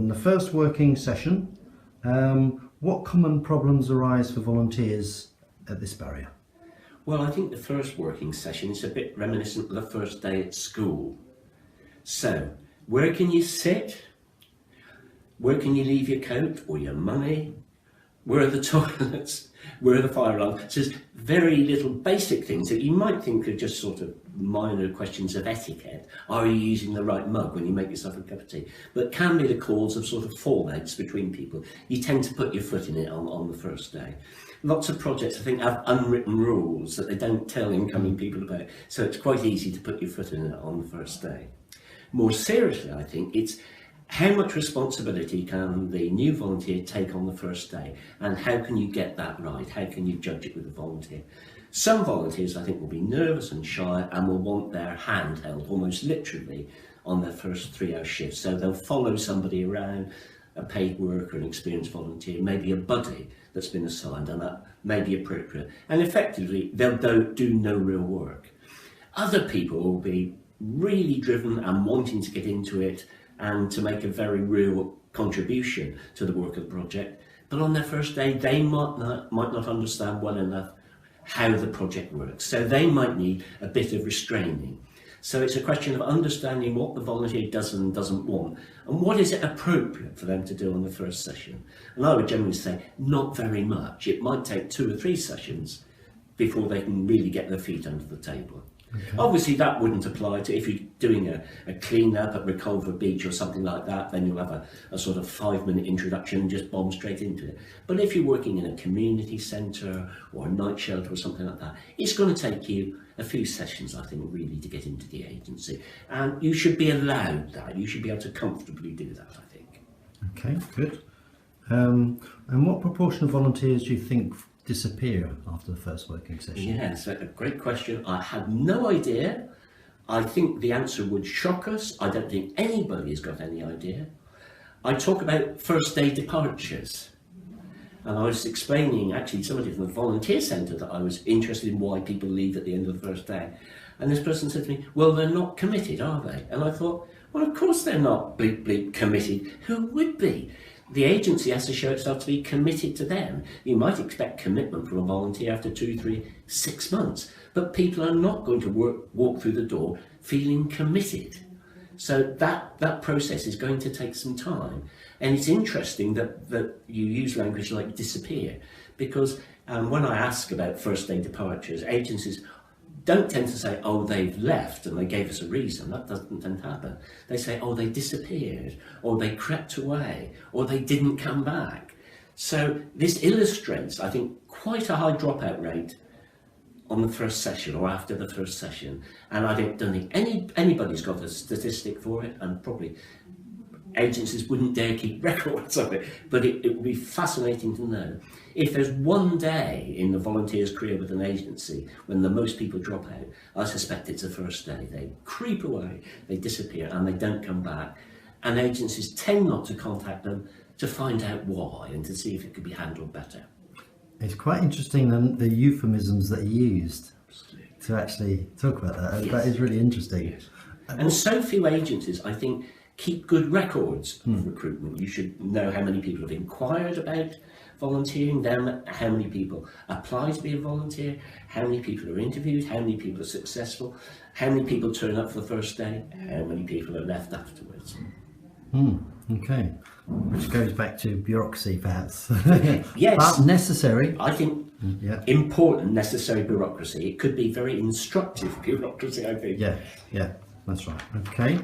the first working session, what common problems arise for volunteers at this barrier? Well, I think the first working session is a bit reminiscent of the first day at school. So, where can you sit? Where can you leave your coat or your money? Where are the toilets? Where are the fire alarms? So there's very little basic things that you might think are just sort of minor questions of etiquette. Are you using the right mug when you make yourself a cup of tea? But can be the cause of sort of fallouts between people. You tend to put your foot in it on the first day. Lots of projects, I think, have unwritten rules that they don't tell incoming people about. So it's quite easy to put your foot in it on the first day. More seriously, I think, it's how much responsibility can the new volunteer take on the first day, and how can you get that right? How can you judge it with a volunteer? Some volunteers, I think, will be nervous and shy and will want their hand held, almost literally, on their first 3-hour shift. So they'll follow somebody around, a paid worker, an experienced volunteer, maybe a buddy that's been assigned, and that may be appropriate. And effectively, they'll do no real work. Other people will be really driven and wanting to get into it and to make a very real contribution to the work of the project. But on their first day, they might not understand well enough how the project works. So they might need a bit of restraining. So it's a question of understanding what the volunteer does and doesn't want, and what is it appropriate for them to do on the first session. And I would generally say, not very much. It might take 2 or 3 sessions before they can really get their feet under the table. Okay. Obviously that wouldn't apply to if you're doing a clean-up at Reculver Beach or something like that. Then you'll have a sort of 5-minute introduction and just bomb straight into it. But if you're working in a community centre or a night shelter or something like that, it's going to take you a few sessions, I think, really to get into the agency. And you should be allowed that. You should be able to comfortably do that, I think. Okay, good. And what proportion of volunteers do you think disappear after the first working session? Yes, a great question. I had no idea. I think the answer would shock us. I don't think anybody has got any idea. I talk about first day departures. And I was explaining actually somebody from the volunteer centre that I was interested in why people leave at the end of the first day. And this person said to me, well, they're not committed, are they? And I thought, well, of course they're not bleep, bleep committed. Who would be? The agency has to show itself to be committed to them. You might expect commitment from a volunteer after 2, 3, 6 months, but people are not going to walk through the door feeling committed. So that process is going to take some time. And it's interesting that you use language like disappear, because when I ask about first day departures, agencies don't tend to say, oh, they've left and they gave us a reason. That doesn't tend to happen. They say, oh, they disappeared, or they crept away, or they didn't come back. So this illustrates, I think, quite a high dropout rate on the first session or after the first session. And I don't think anybody's got a statistic for it, and probably agencies wouldn't dare keep records of it, but it would be fascinating to know. If there's one day in the volunteer's career with an agency when the most people drop out, I suspect it's the first day. They creep away, they disappear, and they don't come back. And agencies tend not to contact them to find out why and to see if it could be handled better. It's quite interesting the euphemisms that are used to actually talk about that. Yes. That is really interesting. Yes. And so few agencies, I think, keep good records of recruitment. You should know how many people have inquired about volunteering, how many people apply to be a volunteer, how many people are interviewed, how many people are successful, how many people turn up for the first day, how many people are left afterwards. Okay, which goes back to bureaucracy, perhaps. Yes, but necessary. I think important, necessary bureaucracy. It could be very instructive bureaucracy, I think. Yeah, that's right. Okay.